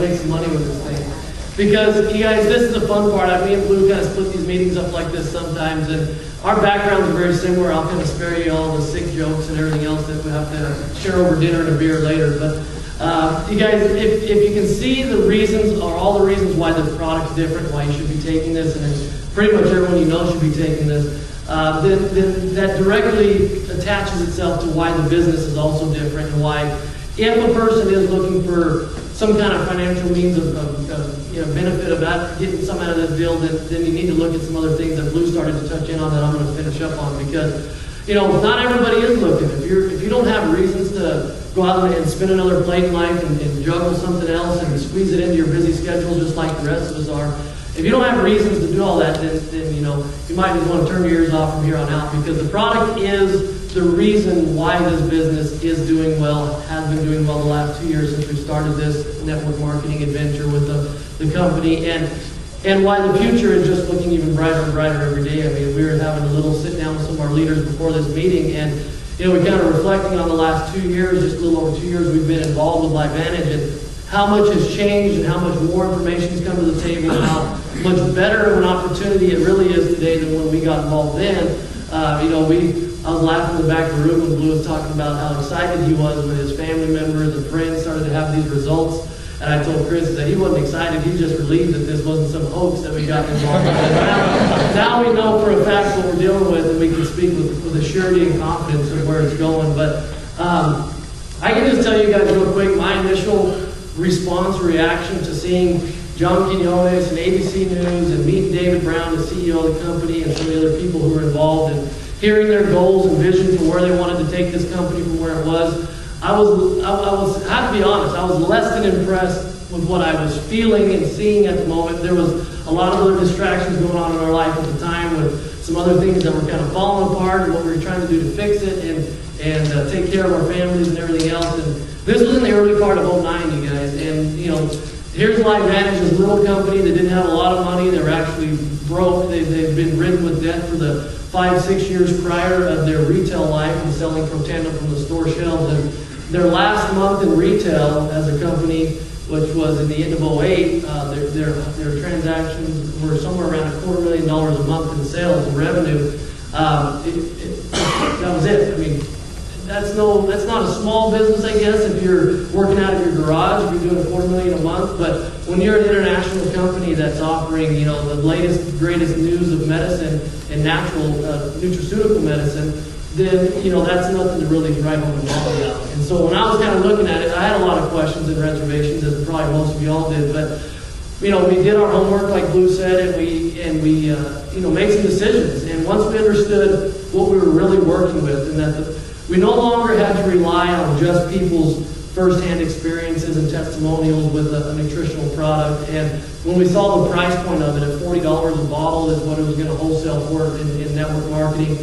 make some money with this thing. Because, you guys, this is the fun part. Me and Blue kind of split these meetings up like this sometimes, and our backgrounds are very similar. I'll kind of spare you all the sick jokes and everything else that we have to share over dinner and a beer later. But you guys, if you can see the reasons, or all the reasons why this product's different, why you should be taking this, and pretty much everyone you know should be taking this, then that directly attaches itself to why the business is also different, and why if a person is looking for some kind of financial means of benefit about getting some out of this deal, then you need to look at some other things that Blue started to touch in on that I'm going to finish up on, because not everybody is looking. If you don't have reasons to go out and spend another plate in life and juggle something else and squeeze it into your busy schedule just like the rest of us are, if you don't have reasons to do all that, then you might just want to turn your ears off from here on out, because the product is the reason why this business is doing well, has been doing well the last 2 years since we started this network marketing adventure with the company, and why the future is just looking even brighter and brighter every day. I mean, we were having a little sit down with some of our leaders before this meeting, and we kind of reflecting on the last 2 years, just a little over 2 years we've been involved with LiveVantage, and how much has changed and how much more information has come to the table, and how much better of an opportunity it really is today than when we got involved then. I was laughing in the back of the room when Blue was talking about how excited he was when his family members and friends started to have these results. And I told Chris that he wasn't excited, he was just relieved that this wasn't some hoax that we got involved in. Now we know for a fact what we're dealing with, and we can speak with assurity and confidence of where it's going. But I can just tell you guys real quick, my initial response, reaction to seeing John Quinones and ABC News and meeting David Brown, the CEO of the company, and some of the other people who were involved, and hearing their goals and vision for where they wanted to take this company from where it was, I have to be honest, I was less than impressed with what I was feeling and seeing at the moment. There was a lot of other distractions going on in our life at the time, with some other things that were kind of falling apart and what we were trying to do to fix it and take care of our families and everything else. And this was in the early part of 2009, you guys. And here's LiveVantage, this little company that didn't have a lot of money. They were actually broke. They've been ridden with debt for the 5-6 years prior of their retail life and selling from tandem from the store shelves. And their last month in retail as a company, which was in the end of 2008, their transactions were somewhere around $250,000 a month in sales and revenue. That was it. I mean, that's not a small business, I guess, if you're working out of your garage, if you're doing $250,000 a month. But when you're an international company that's offering, the latest, greatest news of medicine and natural nutraceutical medicine, then that's nothing to really write home and talk about. And so when I was kind of looking at it, I had a lot of questions and reservations, as probably most of you all did. But we did our homework, like Blue said, and we made some decisions. And once we understood what we were really working with, and that we no longer had to rely on just people's first-hand experiences and testimonials with a nutritional product. And when we saw the price point of it at $40 a bottle is what it was going to wholesale for in network marketing,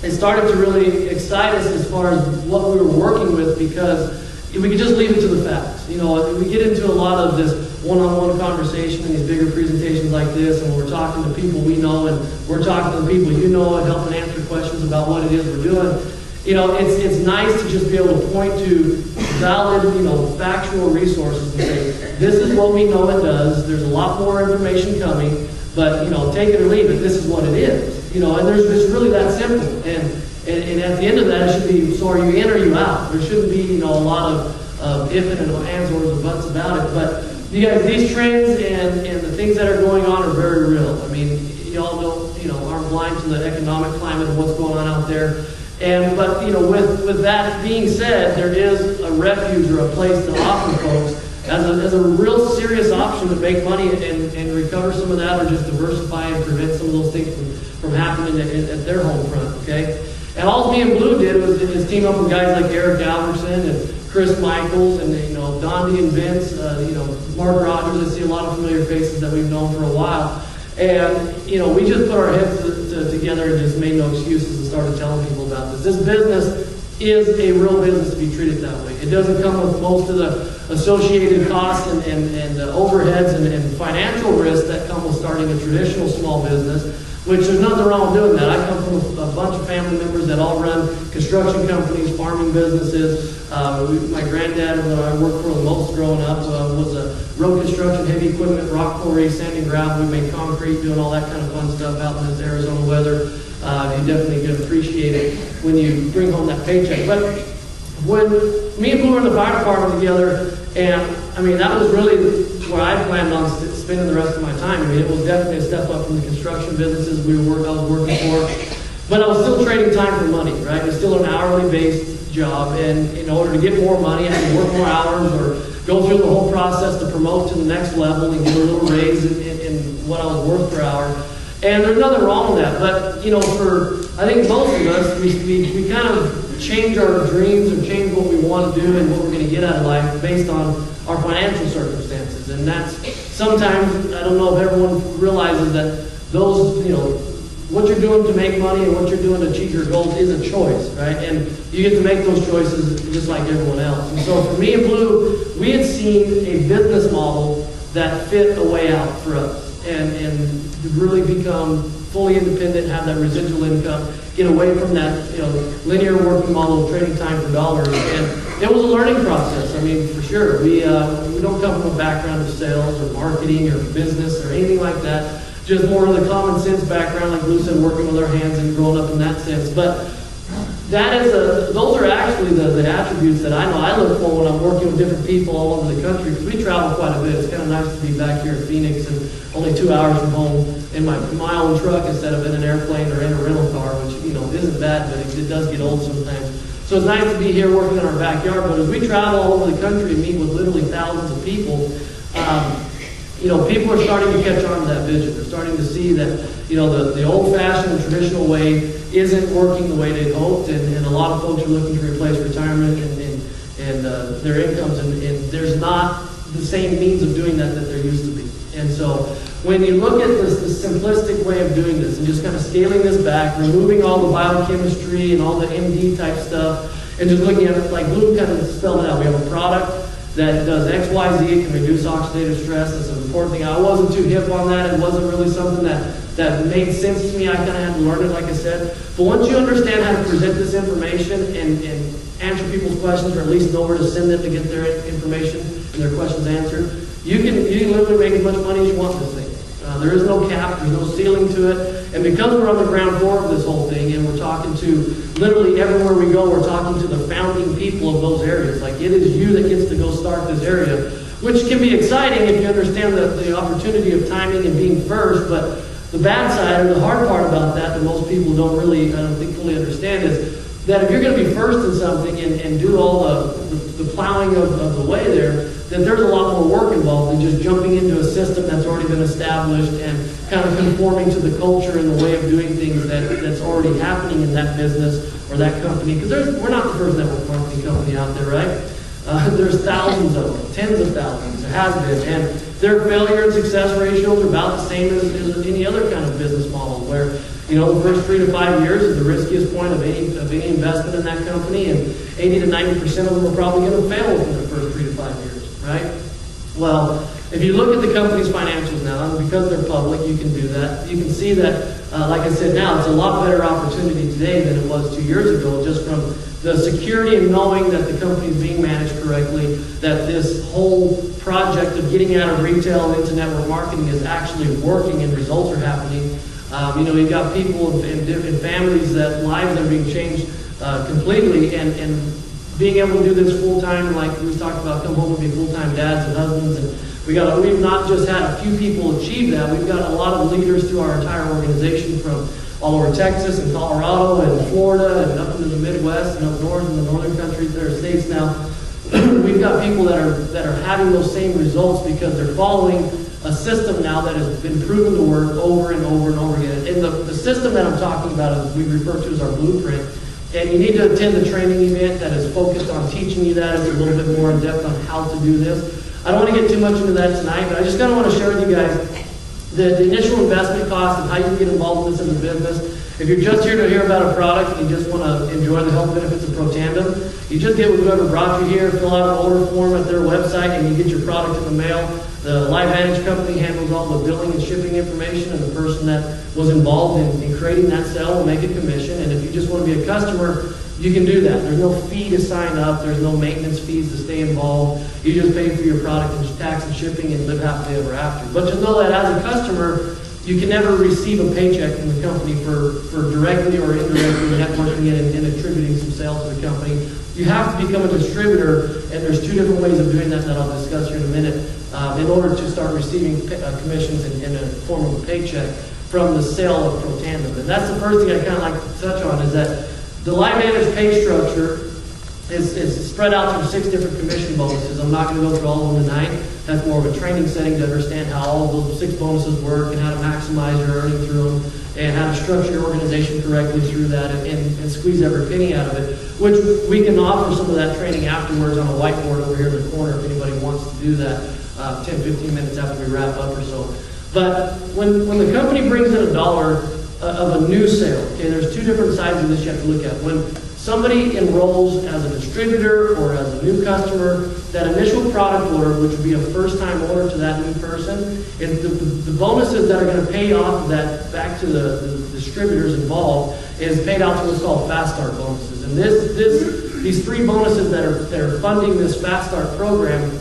it started to really excite us as far as what we were working with, because we could just leave it to the facts. We get into a lot of this one-on-one conversation and these bigger presentations like this, and we're talking to people we know, and we're talking to the people you know, and helping answer questions about what it is we're doing. It's nice to just be able to point to valid, factual resources and say, this is what we know it does. There's a lot more information coming, but take it or leave it. This is what it is. And it's really that simple. And at the end of that, it should be, so are you in or are you out? There shouldn't be a lot of if and ands, ors, or buts about it. But you guys, these trends and the things that are going on are very real. I mean, y'all know, aren't blind to the economic climate of what's going on out there. But with that being said, there is a refuge or a place to offer folks as a real serious option to make money and recover some of that, or just diversify and prevent some of those things from happening at their home front. Okay. And all me and Blue did was team up with guys like Eric Alverson and Chris Michaels and Dondi and Vince, Mark Rogers. I see a lot of familiar faces that we've known for a while. And we just put our heads together and just made no excuses and started telling people about this. This business is a real business to be treated that way. It doesn't come with most of the associated costs and overheads and financial risks that come with starting a traditional small business. which there's nothing wrong with doing that. I come from a bunch of family members that all run construction companies, farming businesses. My granddad, that I worked for the most growing up, was a road construction, heavy equipment, rock quarry, sanding gravel. We made concrete, doing all that kind of fun stuff out in this Arizona weather. You definitely can appreciate it when you bring home that paycheck. But when me and Blue were in the fire department together, and I mean, that was really where I planned on spending the rest of my time. I mean, it was definitely a step up from the construction businesses I was working for. But I was still trading time for money, right? It was still an hourly based job, and in order to get more money, I had to work more hours or go through the whole process to promote to the next level and get a little raise in what I was worth per hour. And there's nothing wrong with that. But, you know, I think most of us, we kind of change our dreams or change what we want to do and what we're going to get out of life based on our financial circumstances. And that's sometimes, I don't know if everyone realizes that those, you know, what you're doing to make money and what you're doing to achieve your goals is a choice, right? And you get to make those choices just like everyone else. And so for me and Blue, we had seen a business model that fit a way out for us and really become fully independent, have that residual income, get away from that, you know, linear working model of trading time for dollars. And it was a learning process. I mean, for sure. We don't come from a background of sales or marketing or business or anything like that. Just more of the common sense background, like Blue said, working with our hands and growing up in that sense. But those are actually the attributes that I know I look for when I'm working with different people all over the country, because we travel quite a bit. It's kind of nice to be back here in Phoenix and only 2 hours from home in my own truck instead of in an airplane or in a rental car, which, you know, isn't bad, but it does get old sometimes. So it's nice to be here working in our backyard. But as we travel all over the country and meet with literally thousands of people, you know, people are starting to catch on to that vision. They're starting to see that, you know, the old-fashioned, traditional way isn't working the way they'd hoped, and a lot of folks are looking to replace retirement and their incomes, and there's not the same means of doing that there used to be. And so when you look at this simplistic way of doing this and just kind of scaling this back, removing all the biochemistry and all the MD type stuff, and just looking at it like Blue kind of spelled it out. We have a product that does X, Y, Z. It can reduce oxidative stress. That's an important thing. I wasn't too hip on that. It wasn't really something that made sense to me. I kind of had to learn it, like I said. But once you understand how to present this information and answer people's questions, or at least know where to send them to get their information and their questions answered, you can literally make as much money as you want this thing. There is no cap, there's no ceiling to it. And because we're on the ground floor of this whole thing, and we're talking to literally everywhere we go, we're talking to the founding people of those areas. Like, it is you that gets to go start this area, which can be exciting if you understand the opportunity of timing and being first. But the bad side, or the hard part about that most people don't really, I don't think, fully understand, is that if you're going to be first in something and do all the plowing of the way there, then there's a lot more work involved than just jumping into a system that's already been established and kind of conforming to the culture and the way of doing things that's already happening in that business or that company. Because we're not the first network marketing company out there, right? There's thousands of them, tens of thousands. There has been. And their failure and success ratios are about the same as any other kind of business model, where, you know, the first 3 to 5 years is the riskiest point of any investment in that company, and 80 to 90% of them are probably going to fail within the first 3 to 5 years, right? Well, if you look at the company's financials now, and because they're public, you can do that. You can see that, like I said, now it's a lot better opportunity today than it was 2 years ago, just from the security of knowing that the company is being managed correctly, that this whole project of getting out of retail and into network marketing is actually working and results are happening. You know, you've got people in families that lives are being changed completely, and being able to do this full time, like we talked about, come home and be full-time dads and husbands. And we've not just had a few people achieve that. We've got a lot of leaders through our entire organization from all over Texas and Colorado and Florida and up into the Midwest and up north in the northern countries, there are states now. We've got people that are having those same results because they're following a system now that has been proven to work over and over and over again. And the system that I'm talking about is we refer to as our blueprint. And you need to attend the training event that is focused on teaching you that. It's a little bit more in depth on how to do this. I don't want to get too much into that tonight, but I just kind of want to share with you guys the initial investment cost and how you can get involved in this as a business. If you're just here to hear about a product and you just want to enjoy the health benefits of ProTandem, you just get with whoever brought you here, fill out an order form at their website, and you get your product in the mail. The LiveVantage company handles all the billing and shipping information, and the person that was involved in creating that sale will make a commission. And if you just want to be a customer, you can do that. There's no fee to sign up. There's no maintenance fees to stay involved. You just pay for your product and tax and shipping and live happily ever after. But just know that as a customer, you can never receive a paycheck from the company for directly or indirectly networking it and attributing some sales to the company. You have to become a distributor, and there's two different ways of doing that I'll discuss here in a minute, in order to start receiving commissions in a form of a paycheck from the sale of Pro Tandem. And that's the first thing I kind of like to touch on, is that the LiveVantage pay structure is spread out through 6 different commission bonuses. I'm not going to go through all of them tonight. That's more of a training setting to understand how all of those 6 bonuses work and how to maximize your earning through them and how to structure your organization correctly through that and squeeze every penny out of it, which we can offer some of that training afterwards on a whiteboard over here in the corner if anybody wants to do that 10, 15 minutes after we wrap up or so. But when the company brings in $1 of a new sale, okay, there's 2 different sides of this you have to look at. When somebody enrolls as a distributor or as a new customer, that initial product order, which would be a first-time order to that new person, and the bonuses that are going to pay off of that back to the distributors involved is paid out to what's called Fast Start bonuses. And these 3 bonuses that are funding this Fast Start program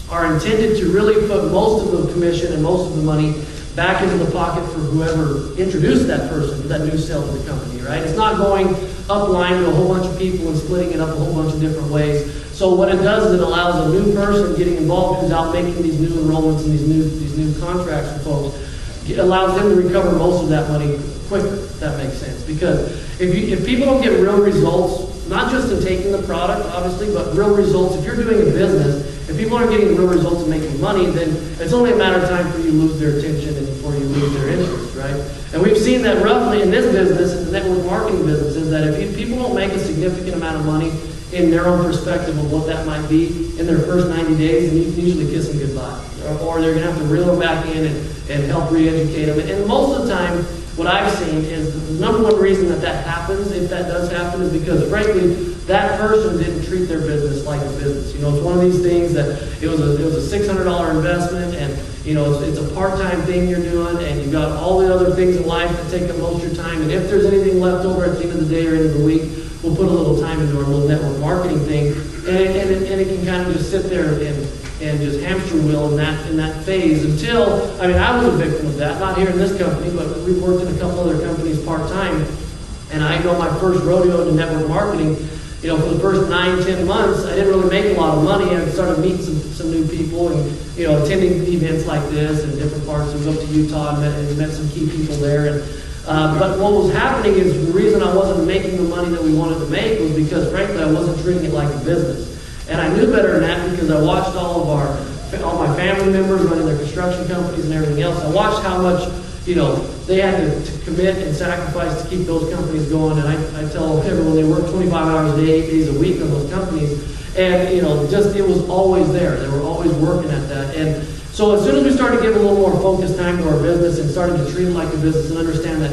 are intended to really put most of the commission and most of the money back into the pocket for whoever introduced that person to that new sale to the company, right? It's not going upline to a whole bunch of people and splitting it up a whole bunch of different ways. So what it does is it allows a new person getting involved who's out making these new enrollments and these new contracts with folks, it allows them to recover most of that money quicker, if that makes sense. Because if people don't get real results, not just in taking the product, obviously, but real results, if you're doing a business, if people aren't getting real results and making money, then it's only a matter of time before you lose their attention and before you lose their interest, right? And we've seen that roughly in this business, in the network marketing business, is that if people don't make a significant amount of money in their own perspective of what that might be in their first 90 days, then you can usually kiss them goodbye. Or they're going to have to reel them back in and help re-educate them. And most of the time, what I've seen is the number one reason that happens, if that does happen, is because, frankly, that person didn't treat their business like a business. You know, it's one of these things that it was a $600 investment, and you know, it's a part-time thing you're doing, and you've got all the other things in life that take up most of your time. And if there's anything left over at the end of the day or end of the week, we'll put a little time into our little network marketing thing, and it can kind of just sit there and just hamster wheel in that phase until, I mean, I was a victim of that, not here in this company, but we've worked in a couple other companies part-time, and I know my first rodeo into network marketing, you know, for the first 9-10 months, I didn't really make a lot of money. I started meeting some new people and, you know, attending events like this in different parts. We went up to Utah and met some key people there. And but what was happening is the reason I wasn't making the money that we wanted to make was because, frankly, I wasn't treating it like a business. And I knew better than that because I watched all my family members running their construction companies and everything else. I watched how much, you know, they had to commit and sacrifice to keep those companies going. And I tell everyone they work 25 hours a day, 8 days a week on those companies. And, you know, just it was always there. They were always working at that. And so as soon as we started to give a little more focused time to our business and started to treat it like a business and understand that,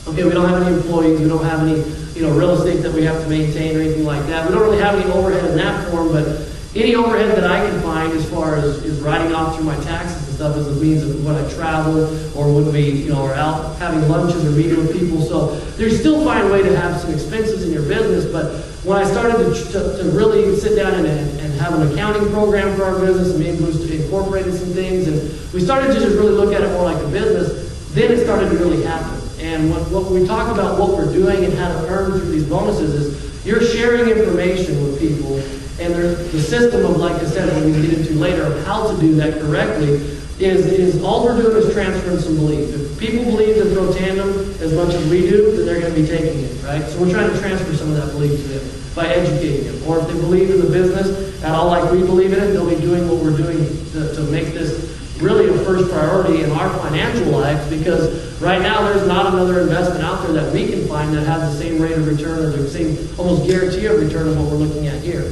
okay, we don't have any employees, we don't have any, you know, real estate that we have to maintain or anything like that. We don't really have any overhead in that form, but any overhead that I can find as far as writing off through my taxes and stuff is the means of when I travel or when we, you know, are out having lunches or meeting with people. So there's still find a way to have some expenses in your business, but when I started to really sit down and have an accounting program for our business, and me and Bruce incorporated some things, and we started to just really look at it more like a business, then it started to really happen. And what we talk about what we're doing and how to earn through these bonuses is you're sharing information with people, and the system of, like I said, what we get into later, of how to do that correctly is all we're doing is transferring some belief. If people believe in Pro Tandem as much as we do, then they're going to be taking it, right? So we're trying to transfer some of that belief to them by educating them. Or if they believe in the business at all like we believe in it, they'll be doing what we're doing to make this really a first priority in our financial lives, because right now there's not another investment out there that we can find that has the same rate of return or the same almost guarantee of return of what we're looking at here.